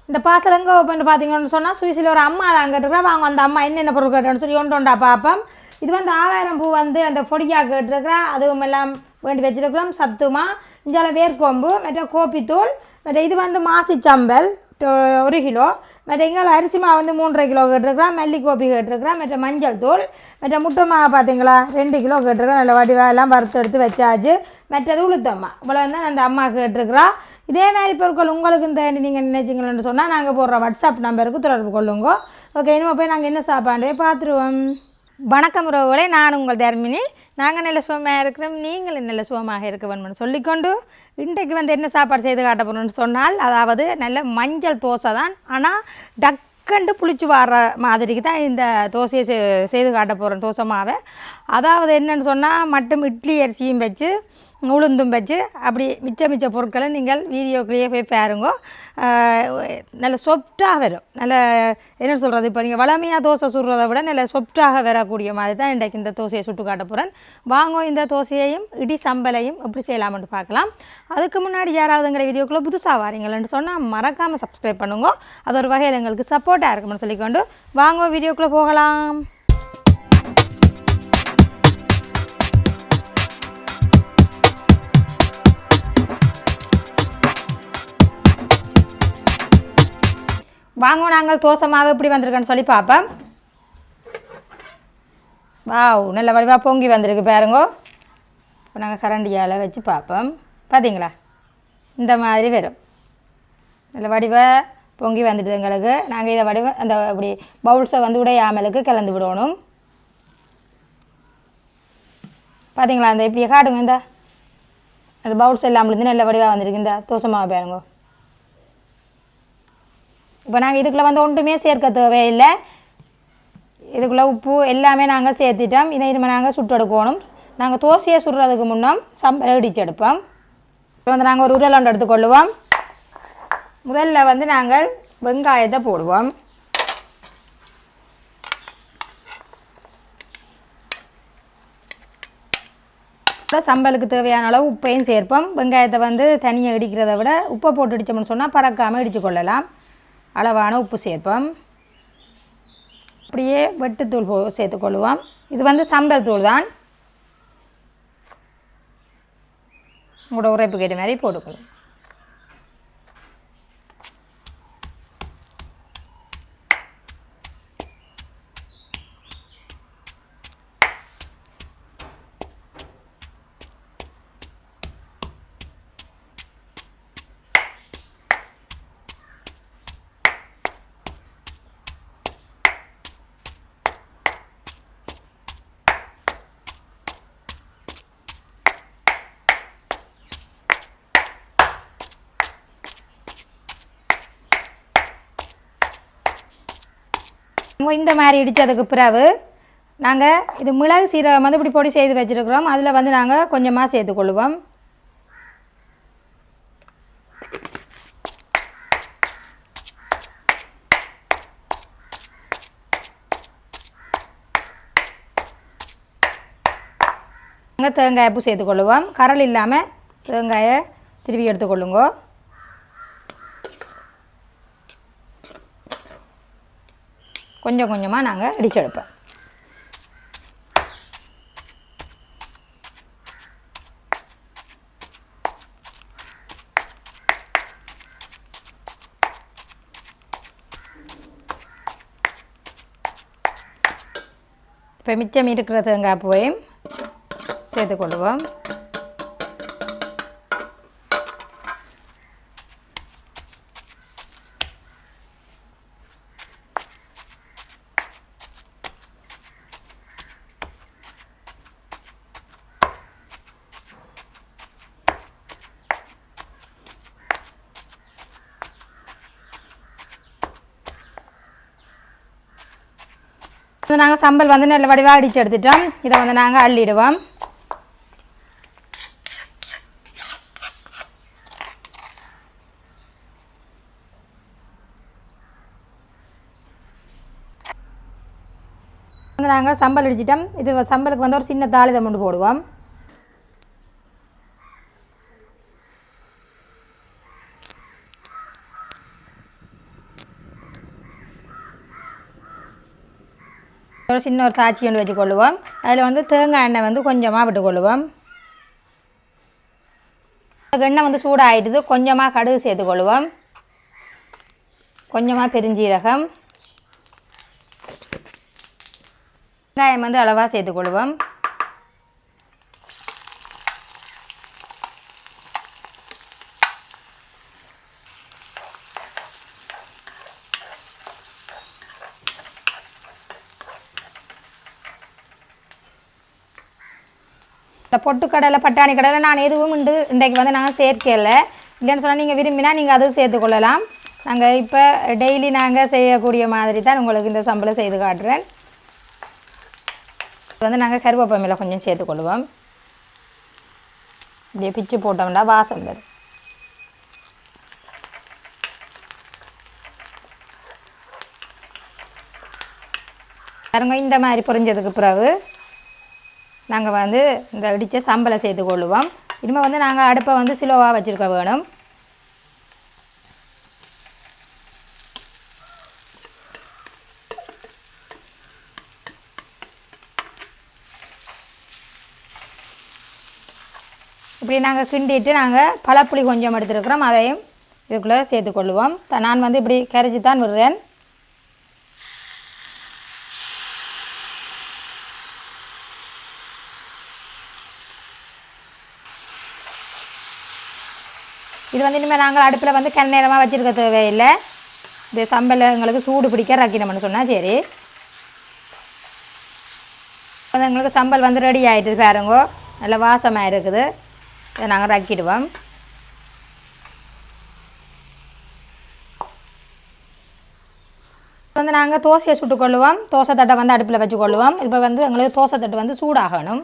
இந்த பார்சல் எங்கே ஓப்பன் பார்த்தீங்கன்னு சொன்னால் சுவிஸில் ஒரு அம்மா தான் கேட்டுருக்கா. வாங்க அந்த அம்மா என்னென்ன பொருள் கேட்டோன்னு சொல்லி ஒன்றா பார்ப்போம். இது வந்து 1000 பூ வந்து அந்த பொடியாக கேட்டுருக்குறா. அதுவும் எல்லாம் வேண்டி வச்சுருக்கிறோம். சத்துமா இஞ்சால வேர்க்கொம்பு மற்ற கோப்பித்தூள் மற்ற இது வந்து மாசிச்சம்பல் 1 கிலோ மற்ற எங்களை அரிசி மாவு வந்து 3.5 கிலோ கேட்டுருக்குறா. மல்லிகோப்பி கேட்டுருக்குறா. மற்ற மஞ்சள் தூள் மற்ற முட்டை மாவு பார்த்தீங்களா 2 கிலோ கேட்டுருக்கா. நல்ல வடிவெல்லாம் வறுத்து எடுத்து வச்சாச்சு. மற்றது உளுத்தம்மா இவ்வளோ வந்து அந்த அம்மா கேட்டுருக்குறா. இதே மாதிரி பொருட்கள் உங்களுக்கு இந்த நீங்கள் நினைச்சிங்களேன்னு சொன்னால் நாங்கள் போடுற வாட்ஸ்அப் நம்பருக்கு தொடர்பு கொள்ளுங்க. ஓகே, இனிமேல் போய் நாங்கள் என்ன சாப்பாடு பார்த்துருவோம். வணக்கம் உறவுகளே, நான் உங்கள் தர்மினி. நாங்கள் நல்ல சுகமாக இருக்கிறோம், நீங்களும் நல்ல சுகமாக இருக்க வேணும்னு சொல்லிக்கொண்டு இன்றைக்கு வந்து என்ன சாப்பாடு செய்து காட்ட போகணுன்னு சொன்னால், அதாவது நல்ல மஞ்சள் தோசை தான். ஆனால் டக்குண்டு புளிச்சு வர மாதிரிக்கு தான் இந்த தோசையை செய்து காட்ட போகிறோம். தோசை மாவை அதாவது என்னென்னு சொன்னால் மட்டும் இட்லி அரிசியும் வச்சு உளுந்தும் வச்சு அப்படி மிச்ச பொருட்களை நீங்கள் வீடியோக்குள்ளேயே போய் பாருங்க. நல்ல சொப்டாக வரும். நல்ல என்ன சொல்கிறது, இப்போ நீங்கள் வளமையாக தோசை சுடுறதை விட நல்ல சொப்டாக வரக்கூடிய மாதிரி தான் இன்றைக்கு இந்த தோசையை சுட்டு காட்ட போகிறேன். வாங்க இந்த தோசையையும் இடி சம்பலையும் எப்படி செய்யலாம்னு பார்க்கலாம். அதுக்கு முன்னாடி யாராவது எங்களை வீடியோக்குள்ளே புதுசாக வாரீங்களேன்னு சொன்னால் மறக்காமல் சப்ஸ்கிரைப் பண்ணுங்க. அது ஒரு வகையில் எங்களுக்கு சப்போர்ட்டாக இருக்கும்னு சொல்லிக்கொண்டு வாங்க வீடியோக்குள்ளே போகலாம். வாங்க நாங்கள் தோசை மாவு எப்படி வந்திருக்குன்னு சொல்லி பார்ப்போம். வாவ், நல்ல வடிவாக பொங்கி வந்திருக்கு பாருங்கோ. இப்போ நாங்கள் கரண்டியால் வச்சு பார்ப்போம். பார்த்தீங்களா, இந்த மாதிரி வரும். நல்ல வடிவாக பொங்கி வந்துடுது எங்களுக்கு. நாங்கள் இதை வடிவ அந்த இப்படி பவுல்ஸை வந்து உடையாமலுக்கு கலந்து விடணும். பார்த்தீங்களா, அந்த இப்படி காட்டுங்க. இந்த அந்த பவுல்ஸ் எல்லாம் இருந்து நல்ல வடிவாக வந்திருக்கு இந்த தோசை மாவு பாருங்கோ. இப்போ நாங்கள் இதுக்குள்ளே வந்து ஒன்றுமே சேர்க்க தேவையில்லை. இதுக்குள்ளே உப்பு எல்லாமே நாங்கள் சேர்த்துட்டோம். இதை இனிமேல் நாங்கள் சுட்டெடுக்கணும். நாங்கள் தோசையை சுடுறதுக்கு முன்னம் சம்பளை இடித்து எடுப்போம். இப்போ வந்து நாங்கள் ஒரு உருளை எடுத்துக்கொள்ளுவோம். முதல்ல வந்து நாங்கள் வெங்காயத்தை போடுவோம். சம்பலுக்கு தேவையான அளவு உப்பையும் சேர்ப்போம். வெங்காயத்தை வந்து தனியாக இடிக்கிறத விட உப்பை போட்டு இடித்தோம்னு சொன்னால் பறக்காமல் இடித்து கொள்ளலாம். அளவான உப்பு சேர்ப்போம். அப்படியே வெட்டுத்தூள் சேர்த்துக்கொள்ளுவோம். இது வந்து சம்பல் தூள் தான். உங்களோட உரைப்பு கேட்ட மாதிரி போட்டுக்கொள்ளும். இந்த மாதிரி இடித்ததுக்கு பிறகு நாங்கள் இது மிளகு சீரகம் வந்து இப்படி பொடி செய்து வச்சுருக்குறோம். அதில் வந்து நாங்கள் கொஞ்சமாக சேர்த்துக்கொள்ளுவோம். நாங்கள் தேங்காய் பூ சேர்த்துக்கொள்ளுவோம். கரல் இல்லாமல் தேங்காயை திருவி எடுத்துக்கொள்ளுங்க. கொஞ்சம் கொஞ்சமாக நாங்கள் இடிச்செடுப்போம். இப்போ மிச்சம் இருக்கிற தேங்காய் பூவையும் சேர்த்துக்கொள்ளுவோம். நாங்கள் சம்பல் வந்து நல்ல வடிவாக அடித்து எடுத்துட்டோம். இதை வந்து நாங்கள் அள்ளிடுவோம். வந்து நாங்கள் சம்பல் அடிச்சிட்டோம். இது சம்பலுக்கு வந்து ஒரு சின்ன தாளிதம் கொண்டு போடுவோம். ஒரு சின்ன ஒரு தாச்சி ஒன்று வச்சுக்கொள்ளுவோம். அதில் வந்து தேங்காய் எண்ணெய் வந்து கொஞ்சமாக விட்டுக்கொள்ளுவோம். எண்ணெய் வந்து சூடாகிடுது. கொஞ்சமாக கடுகு சேர்த்துக்கொள்ளுவோம். கொஞ்சமாக பெருஞ்சீரகம், வெங்காயம் வந்து அளவாக சேர்த்துக்கொள்ளுவோம். இந்த பொட்டுக்கடலை பட்டாணி கடலை நான் எதுவும் இன்றைக்கு வந்து நாங்கள் சேர்க்கலை. இல்லைன்னு சொன்னால் நீங்கள் விரும்பினா நீங்கள் அதுவும் சேர்த்துக்கொள்ளலாம். நாங்கள் இப்போ டெய்லி நாங்கள் செய்யக்கூடிய மாதிரி தான் உங்களுக்கு இந்த சம்பளம் செய்து காட்டுறேன். வந்து நாங்கள் கருவேப்பிலை கொஞ்சம் சேர்த்துக்கொள்ளுவோம். இப்படியே பிச்சு போட்டோம்னா வாசம் வரும். பாருங்க, இந்த மாதிரி பொரிஞ்சதுக்கு பிறகு நாங்கள் வந்து இந்த இடித்த சம்பளை சேர்த்துக்கொள்ளுவோம். இனிமேல் வந்து நாங்கள் அடுப்பை வந்து ஸ்லோவாக வச்சுருக்க வேணும். இப்படி நாங்கள் கிண்டிட்டு நாங்கள் பழப்புளி கொஞ்சம் எடுத்துருக்குறோம். அதையும் இதுக்குள்ளே சேர்த்துக்கொள்ளுவோம். நான் வந்து இப்படி கரைச்சி தான் விடுறேன். இது வந்து இனிமேல் நாங்கள் அடுப்பில் வந்து கண்ணேரமாக வச்சுருக்க தேவையில்லை. இது சம்பளை எங்களுக்கு சூடு பிடிக்க ரக்கினோம்னு சொன்னால் சரி. அது எங்களுக்கு சம்பல் வந்து ரெடி ஆகிட்டு பாருங்கோ, நல்ல வாசமாக இருக்குது. இதை நாங்கள் ரக்கிடுவோம். வந்து நாங்கள் தோசையை சுட்டுக்கொள்ளுவோம். தோசை தட்டை வந்து அடுப்பில் வச்சுக்கொள்ளுவோம். இப்போ வந்து எங்களுக்கு தோசை தட்டு வந்து சூடாகணும்.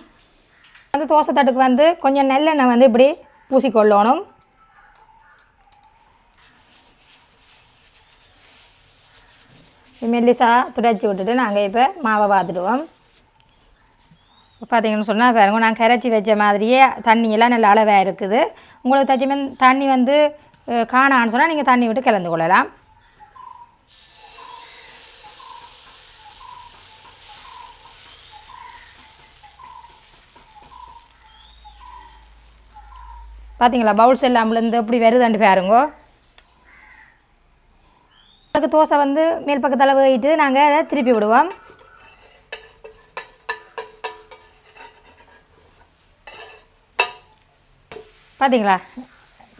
வந்து தோசை தட்டுக்கு வந்து கொஞ்சம் நல்லெண்ணெய் வந்து இப்படி பூசிக்கொள்ளணும். மெல்லிசா துடைச்சி விட்டுட்டு நாங்கள் இப்போ மாவை பார்த்துடுவோம். பார்த்தீங்கன்னு சொன்னால் பாருங்க, நான் கரைச்சி வச்ச மாதிரியே தண்ணியெல்லாம் நல்ல அளவாக இருக்குது. உங்களுக்கு தச்சுமே தண்ணி வந்து காணான்னு சொன்னால் நீங்கள் தண்ணி விட்டு கலந்து கொள்ளலாம். பார்த்தீங்களா, பவுல்ஸ் எல்லாம்லேருந்து எப்படி வருதுன்ட்டு பாருங்கோ. தோசை வந்து மேல் பக்கத்தில் போயிட்டு நாங்கள் அதை திருப்பி விடுவோம். பார்த்தீங்களா,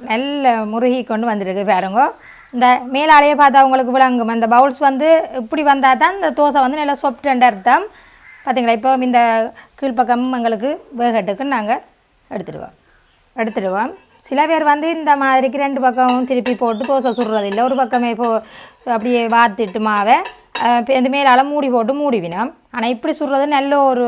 நல்ல முருகி கொண்டு வந்துருக்கு பாருங்க. இந்த மேலாலேயே பார்த்தா உங்களுக்கு விளங்கும். அந்த பவுல்ஸ் வந்து இப்படி வந்தால் தான் இந்த தோசை வந்து நல்லா சொப்டண்ட் அர்த்தம். பார்த்தீங்களா, இப்போ இந்த கீழ்ப்பக்கம் எங்களுக்கு வேகட்டுக்கு நாங்கள் எடுத்துடுவோம். சில பேர் வந்து இந்த மாதிரிக்கு 2 பக்கமும் திருப்பி போட்டு தோசை சுடுறதில்லை. ஒரு பக்கமே அப்படியே வார்த்திட்டு மாவை இந்த மேலால் மூடி போட்டு மூடிவினோம். ஆனால் இப்படி சுடுறது நல்ல ஒரு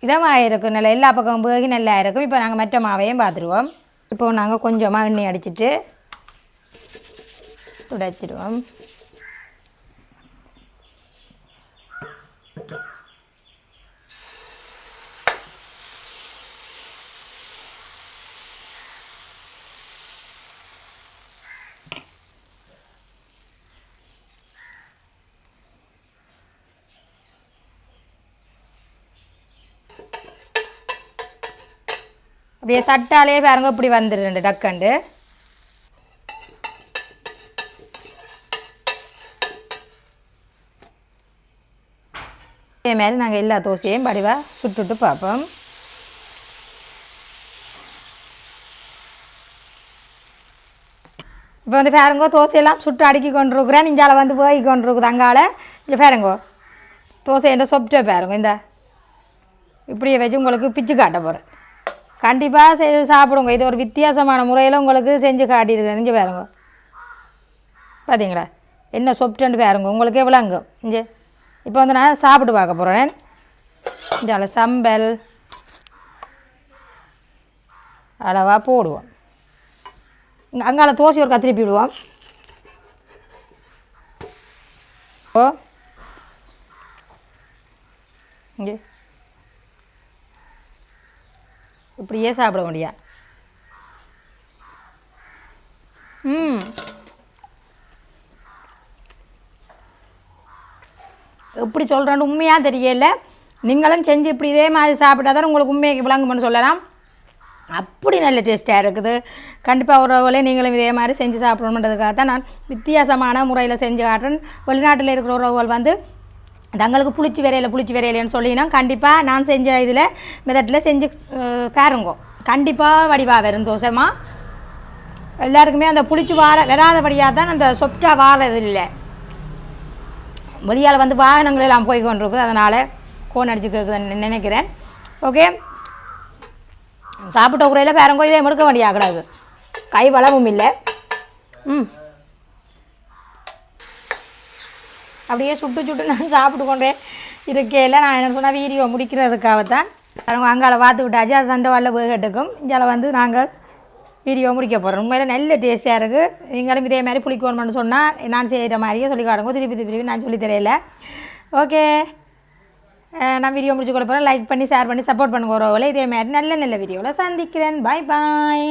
இதமாக இருக்கும். நல்ல எல்லா பக்கமும் வேகி நல்லா இருக்கும். இப்போ நாங்கள் மற்ற மாவையும் பார்த்துருவோம். இப்போ நாங்கள் கொஞ்சமாக எண்ணெய் அடிச்சிட்டு துடைச்சிடுவோம். அப்படியே தட்டாலே பாருங்க இப்படி வந்துடுண்டு டக்கண்டு. இதே மாதிரி நாங்கள் எல்லா தோசையும் படிவாக சுட்டுட்டு பார்ப்போம். இப்போ வந்து பாருங்கோ, தோசையெல்லாம் சுட்டு அடுக்கி கொண்டிருக்கிறேன். இஞ்சால வந்து போய் கொண்டிருக்குது அங்கால. இல்லை பாருங்கோ, தோசை என்ற சொப்டே பாருங்க. இந்த இப்படியே வச்சு உங்களுக்கு பிச்சு காட்ட போகிறேன். கண்டிப்பாக செய்து சாப்பிடுங்க. இது ஒரு வித்தியாசமான முறையில் உங்களுக்கு செஞ்சு காட்டியிருக்கேன். இங்கே பாருங்க, பார்த்தீங்களா என்ன சொப்டன்ட்டு பாருங்க, உங்களுக்கு விளங்கும். இங்கே இப்போ வந்து நான் சாப்பிட்டு பார்க்க போகிறேன். இங்கே சம்பல் அளவாக போடுவோம். அங்கால தோசை ஒரு திருப்பி விடுவோம். ஓ இங்கே இப்படியே சாப்பிட முடியா. எப்படி சொல்கிறேன்னு உண்மையாக தெரியல. நீங்களும் செஞ்சு இப்படி இதே மாதிரி சாப்பிட்டா தான் உங்களுக்கு உண்மைக்கு விளங்கும்னு சொல்லலாம். அப்படி நல்ல டேஸ்ட்டாக இருக்குது. கண்டிப்பாக உறவுகளே நீங்களும் இதே மாதிரி செஞ்சு சாப்பிடணுன்றதுக்காக தான் நான் வித்தியாசமான முறையில் செஞ்சு காட்டுறேன். வெளிநாட்டில் இருக்கிற உறவுகள் வந்து தங்களுக்கு புளிச்சி வரையிலன்னு சொல்லினா கண்டிப்பாக நான் செஞ்ச இதில் மெதட்டில் செஞ்சு பாருங்கோ. கண்டிப்பாக வடிவாக வரும் தோசைமா. எல்லாருக்குமே அந்த புளிச்சு வராதபடியாக தான் அந்த சொப்டாக வாரது இல்லை. வெளியால் வந்து வாகனங்கள் எல்லாம் போய் கொண்டிருக்குது, அதனால் கோன் அடிச்சு கேட்குதுன்னு நினைக்கிறேன். ஓகே, சாப்பிட்ட குறையில் பாருங்கோ. இதே முடுக்க வேண்டிய ஆகக்கூடாது, கை வளமும் இல்லை. அப்படியே சுட்டு நான் சாப்பிட்டு கொண்டே இருக்கையில் நான் என்ன சொன்னால் வீடியோ முடிக்கிறதுக்காகத்தான் பாருங்க. அங்கால பார்த்து விட்டாச்சு, அது தண்டவாளில் வேகட்டுக்கும். இங்கே வந்து நாங்கள் வீடியோ முடிக்க போகிறோம். உண்மையில நல்ல டேஸ்ட்டாக இருக்குது. நீங்களும் இதே மாதிரி புளிக்கணும்னு சொன்னால் நான் செய்கிற மாதிரியே சொல்லி காட்டுங்க. திருப்பி நான் சொல்லி தெரியல. ஓகே, நான் வீடியோ முடிச்சு கொடுப்பேன். லைக் பண்ணி ஷேர் பண்ணி சப்போர்ட் பண்ணுங்க உறவுகளை. இதே மாதிரி நல்ல வீடியோவில் சந்திக்கிறேன். பாய் பாய்.